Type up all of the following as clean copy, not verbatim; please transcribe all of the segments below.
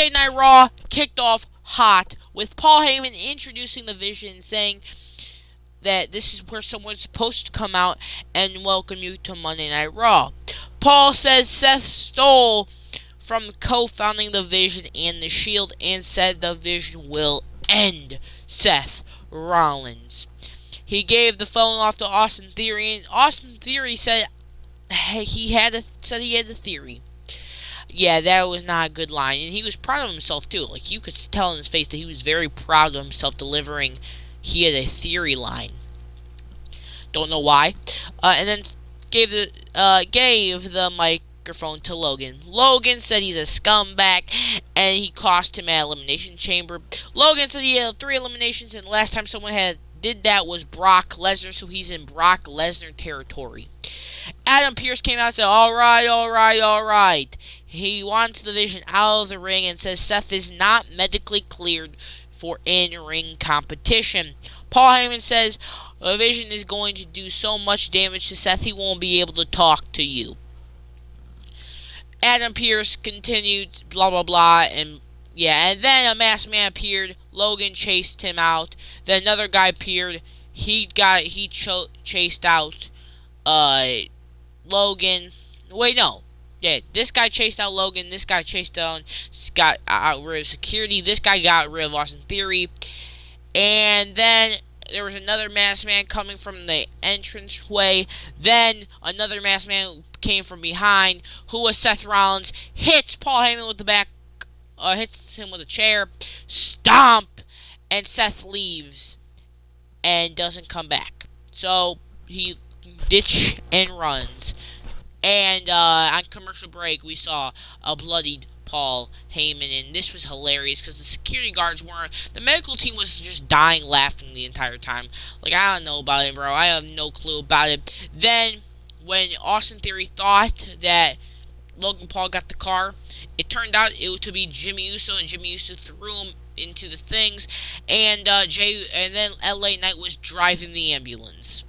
Monday Night Raw kicked off hot with Paul Heyman introducing the Vision, saying that this is where someone's supposed to come out and welcome you to Monday Night Raw. Paul says Seth stole from co-founding the Vision and the Shield and said the Vision will end Seth Rollins. He gave the phone off to Austin Theory, and Austin Theory said he had a theory. Yeah, that was not a good line, and he was proud of himself too. Like, you could tell in his face that he was very proud of himself delivering. He had a theory line. Don't know why. And then gave the microphone to Logan. Logan said he's a scumbag, and he cost him at Elimination Chamber. Logan said he had 3 eliminations, and the last time someone did that was Brock Lesnar, so he's in Brock Lesnar territory. Adam Pearce came out and said, alright. He wants the Vision out of the ring and says Seth is not medically cleared for in-ring competition. Paul Heyman says the Vision is going to do so much damage to Seth he won't be able to talk to you. Adam Pearce continued, blah blah blah, and then a masked man appeared. Logan chased him out. Then another guy appeared. He chased out Logan. Wait, no. Yeah, this guy chased out Logan. This guy chased down got rid of security. This guy got rid of Austin Theory. And then there was another masked man coming from the entranceway. Then another masked man came from behind, who was Seth Rollins. Hits Paul Heyman with the back, hits him with a chair. Stomp, and Seth leaves and doesn't come back. So he ditch and runs. And on commercial break, we saw a bloodied Paul Heyman, and this was hilarious because the security guards weren't. The medical team was just dying laughing the entire time. Like, I don't know about it, bro. I have no clue about it. Then, when Austin Theory thought that Logan Paul got the car, it turned out it to be Jimmy Uso, and Jimmy Uso threw him into the things, and then LA Knight was driving the ambulance.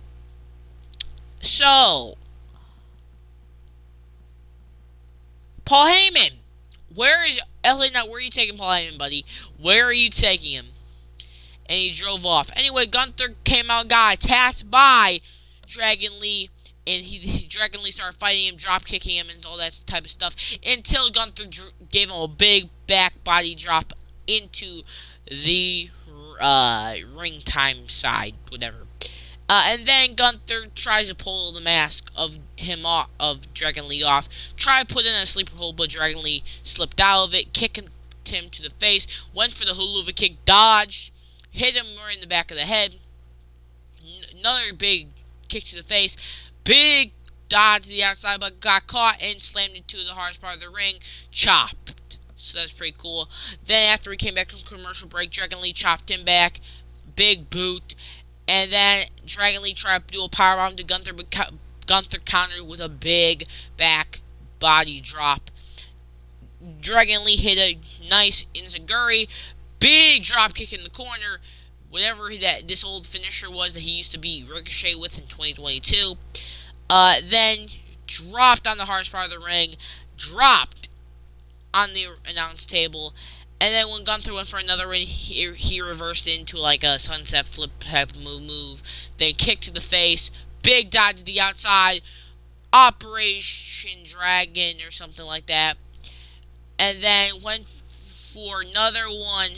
So, Paul Heyman, where is LA Knight? Where are you taking Paul Heyman, buddy? Where are you taking him? And he drove off. Anyway, Gunther came out, got attacked by Dragon Lee, and Dragon Lee started fighting him, drop kicking him, and all that type of stuff, until Gunther gave him a big back body drop into the ring time side, whatever. And then Gunther tries to pull the mask of Dragon Lee off. Try to put in a sleeper hold, but Dragon Lee slipped out of it. Kicked him to the face. Went for the Helluva Kick. Dodged. Hit him right in the back of the head. Another big kick to the face. Big dodge to the outside, but got caught and slammed into the hardest part of the ring. Chopped. So that's pretty cool. Then after he came back from commercial break, Dragon Lee chopped him back. Big boot. And then Dragon Lee tried to do a powerbomb to Gunther, but Gunther countered with a big back body drop. Dragon Lee hit a nice enziguri, big drop kick in the corner, whatever this old finisher was that he used to be Ricochet with in 2022. Then dropped on the hardest part of the ring, dropped on the announce table. And then when Gunther went for another win, he reversed into like a sunset flip type move. Then kick to the face. Big dodge to the outside. Operation Dragon or something like that. And then went for another one.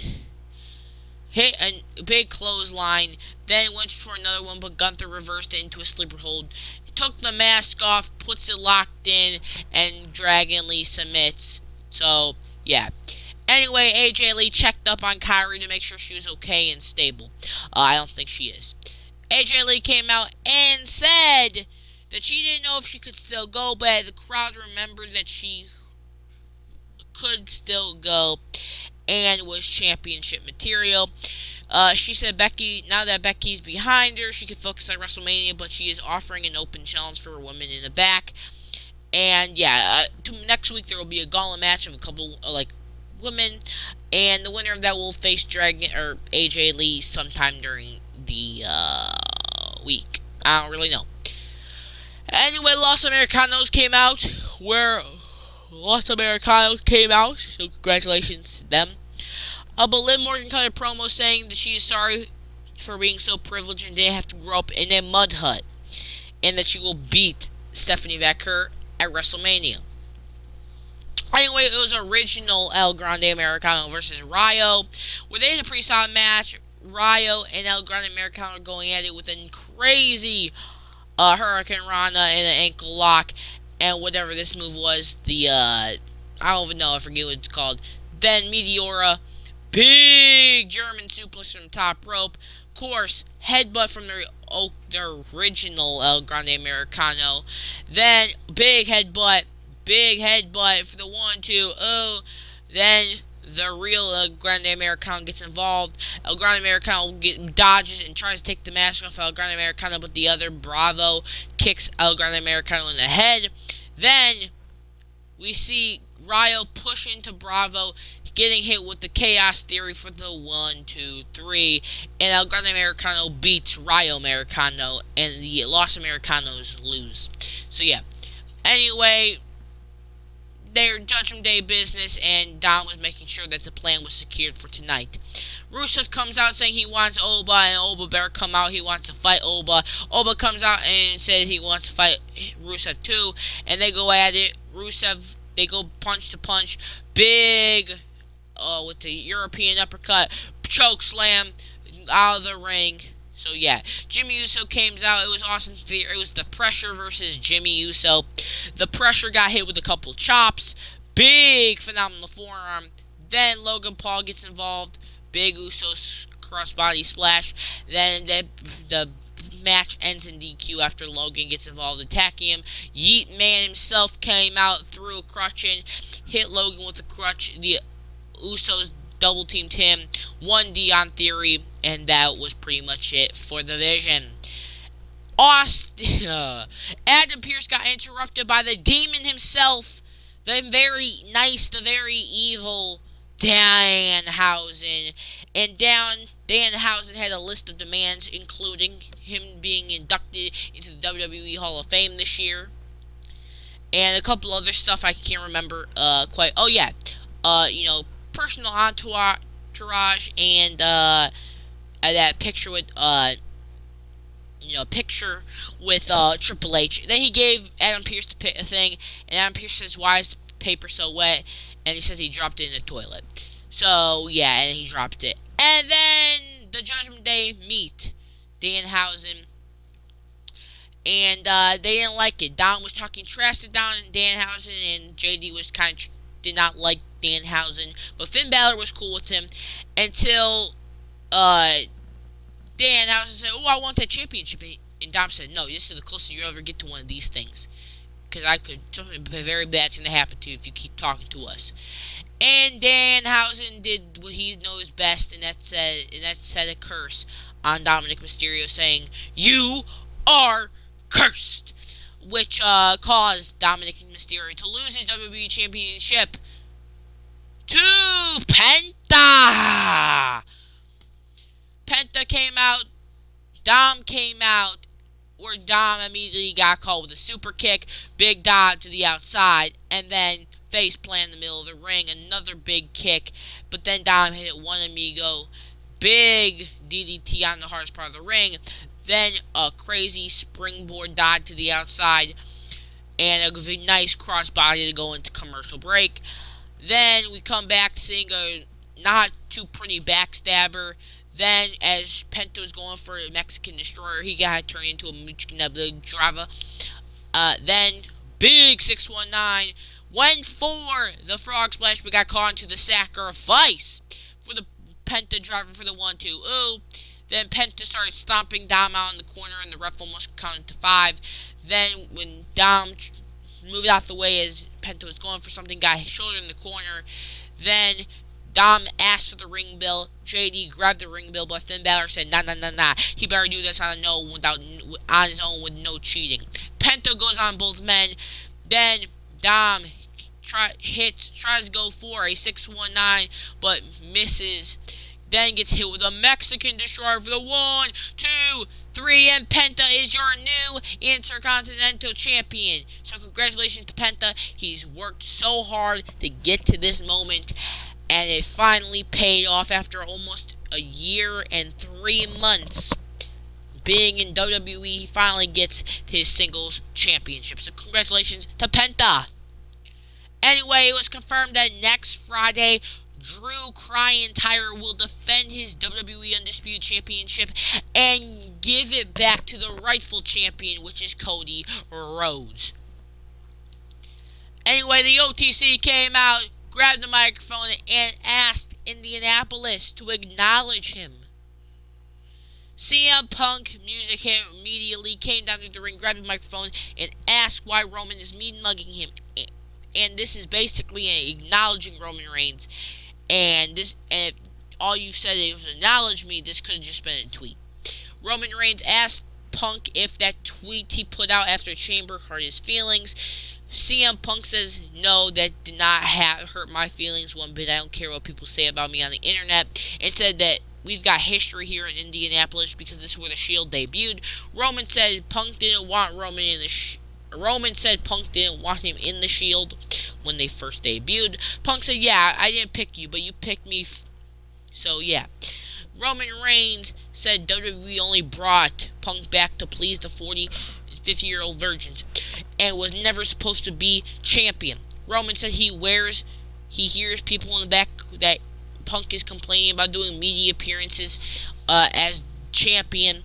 Hit a big clothesline. Then went for another one, but Gunther reversed it into a sleeper hold. Took the mask off, puts it locked in, and Dragon Lee submits. So, yeah. Anyway, AJ Lee checked up on Kairi to make sure she was okay and stable. I don't think she is. AJ Lee came out and said that she didn't know if she could still go, but the crowd remembered that she could still go and was championship material. She said now that Becky's behind her, she could focus on WrestleMania, but she is offering an open challenge for women in the back. And yeah, next week there will be a gauntlet match of a couple women, and the winner of that will face AJ Lee sometime during the week. I don't really know. Anyway, Los Americanos came out, where Los Americanos came out, so congratulations to them. But Liv Morgan cut a promo saying that she is sorry for being so privileged and didn't have to grow up in a mud hut, and that she will beat Stephanie Becker at WrestleMania. Anyway, it was original El Grande Americano versus Rayo, where they had a pretty solid match. Rayo and El Grande Americano are going at it with a crazy Hurricane Rana and an ankle lock, and whatever this move was, I don't even know, I forget what it's called. Then Meteora, big German suplex from the top rope. Of course, headbutt from their original El Grande Americano. Then big headbutt for the 1-2. Oh, then the real El Grande Americano gets involved. El Grande Americano dodges and tries to take the mask off El Grande Americano, but the other Bravo kicks El Grande Americano in the head. Then we see Rayo push into Bravo, getting hit with the Chaos Theory for the 1-2-3, and El Grande Americano beats Rayo Americano, and the Los Americanos lose. So yeah. Anyway, their Judgment Day business, and Dom was making sure that the plan was secured for tonight. Rusev comes out saying he wants Oba, and Oba Bear come out, he wants to fight Oba. Oba comes out and says he wants to fight Rusev too, and they go at it. Rusev, they go punch to punch, big, with the European uppercut, choke slam, out of the ring. So yeah, Jimmy Uso came out. It was Austin Theory. It was the Pressure versus Jimmy Uso. The Pressure got hit with a couple chops. Big phenomenal forearm. Then Logan Paul gets involved. Big Usos crossbody splash. Then the match ends in DQ after Logan gets involved attacking him. Yeet Man himself came out, threw a crutch in, hit Logan with a crutch. The Usos double teamed him, won Dion Theory, and that was pretty much it for the Vision. Adam Pearce got interrupted by the Demon himself, the very nice, the very evil Danhausen. And Danhausen had a list of demands, including him being inducted into the WWE Hall of Fame this year, and a couple other stuff I can't remember quite. Oh yeah, personal entourage, and that picture with Triple H. Then he gave Adam Pearce the thing, and Adam Pearce says, "Why is the paper so wet?" And he says he dropped it in the toilet. So yeah, and he dropped it. And then the Judgment Day meet Danhausen, and they didn't like it. Don was talking trash to Don and Danhausen, and JD was did not like Danhausen, but Finn Balor was cool with him until Danhausen said, "Oh, I want that championship," and Dom said, "No, this is the closest you ever get to one of these things, because something very bad's gonna happen to you if you keep talking to us." And Danhausen did what he knows best, and that said a curse on Dominic Mysterio, saying, "You are cursed," which caused Dominic Mysterio to lose his WWE Championship to Penta. Penta came out, Dom came out, where Dom immediately got caught with a super kick, big dive to the outside, and then face plant in the middle of the ring, another big kick, but then Dom hit one amigo, big DDT on the hardest part of the ring, then a crazy springboard dive to the outside, and a nice crossbody to go into commercial break. Then we come back seeing a not too pretty backstabber. Then, as Penta was going for a Mexican Destroyer, he got turned into a Muchkinabla Drava. Then, big 619 went for the Frog Splash, but got caught into the sacrifice for the Penta driver for the 1-2. Ooh. Then Penta started stomping Dom out in the corner, and the ref almost counted to 5. Then, when Dom moved out the way as Penta was going for something, got his shoulder in the corner. Then Dom asked for the ring bell. JD grabbed the ring bell, but Finn Balor said, nah. He better do this on his own with no cheating. Penta goes on both men. Then Dom tries to go for a 619, but misses. Then gets hit with a Mexican Destroyer for the 1, 2, 3M Penta is your new Intercontinental Champion. So congratulations to Penta. He's worked so hard to get to this moment, and it finally paid off after almost a year and 3 months being in WWE. He finally gets his singles championship. So congratulations to Penta. Anyway, it was confirmed that next Friday, Drew McIntyre will defend his WWE Undisputed Championship and give it back to the rightful champion, which is Cody Rhodes. Anyway, the OTC came out, grabbed the microphone, and asked Indianapolis to acknowledge him. CM Punk music hit immediately, came down to the ring, grabbed the microphone, and asked why Roman is mean-mugging him. And this is basically acknowledging Roman Reigns. And if all you said was acknowledge me, this could have just been a tweet. Roman Reigns asked Punk if that tweet he put out after Chamber hurt his feelings. CM Punk says, no, that did not hurt my feelings one bit. I don't care what people say about me on the internet. And said that we've got history here in Indianapolis because this is where the Shield debuted. Roman said Punk didn't want Roman in the Roman said Punk didn't want him in the Shield when they first debuted. Punk said, yeah, I didn't pick you, but you picked me. So, yeah. Roman Reigns said WWE only brought Punk back to please the 40 and 50-year-old virgins and was never supposed to be champion. Roman said he hears people in the back that Punk is complaining about doing media appearances as champion,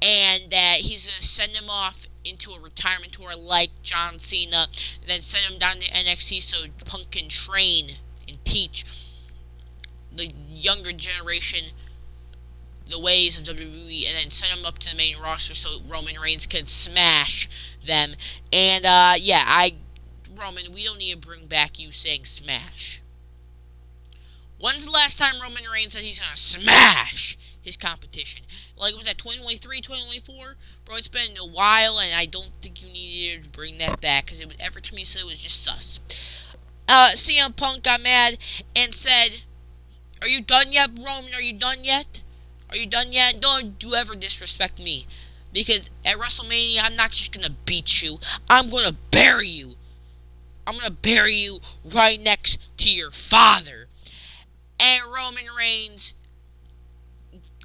and that he's going to send him off into a retirement tour like John Cena, and then send him down to NXT so Punk can train and teach the younger generation the ways of WWE, and then send him up to the main roster so Roman Reigns can smash them. And Roman, we don't need to bring back you saying smash. When's the last time Roman Reigns said he's gonna smash his competition? Like, was that 2023, 2024? Bro, it's been a while, and I don't think you needed to bring that back, because every time you said it was just sus. CM Punk got mad and said, are you done yet, Roman? Are you done yet? Are you done yet? Don't you ever disrespect me. Because at WrestleMania, I'm not just gonna beat you. I'm gonna bury you. I'm gonna bury you right next to your father. And Roman Reigns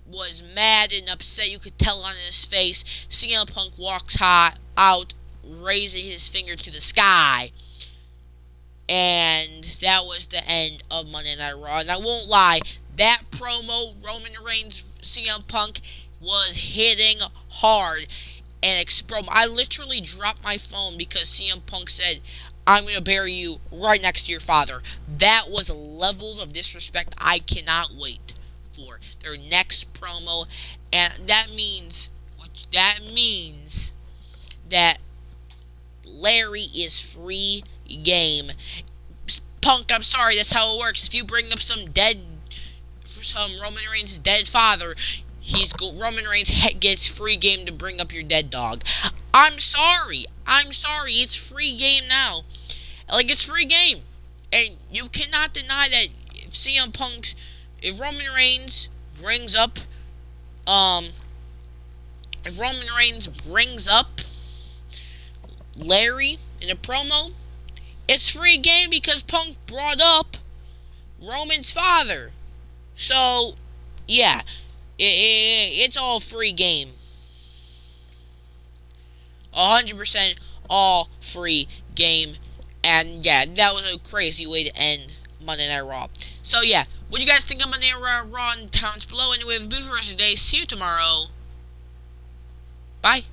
was mad and upset. You could tell on his face. CM Punk walks out, raising his finger to the sky. And that was the end of Monday Night Raw. And I won't lie, that promo, Roman Reigns, CM Punk, was hitting hard. And I literally dropped my phone because CM Punk said, I'm going to bury you right next to your father. That was levels of disrespect I cannot wait for their next promo. And that means that Larry is free game. Punk, I'm sorry, that's how it works. If you bring up some Roman Reigns' dead father, Roman Reigns gets free game to bring up your dead dog. I'm sorry, it's free game now. Like, it's free game. And you cannot deny that if Roman Reigns brings up Larry in a promo, it's free game because Punk brought up Roman's father. So, yeah, it's all free game. 100% all free game. And, yeah, that was a crazy way to end Monday Night Raw. So, yeah, what do you guys think of Monday Night Raw in the comments below? Anyway, for the rest of the day, see you tomorrow. Bye.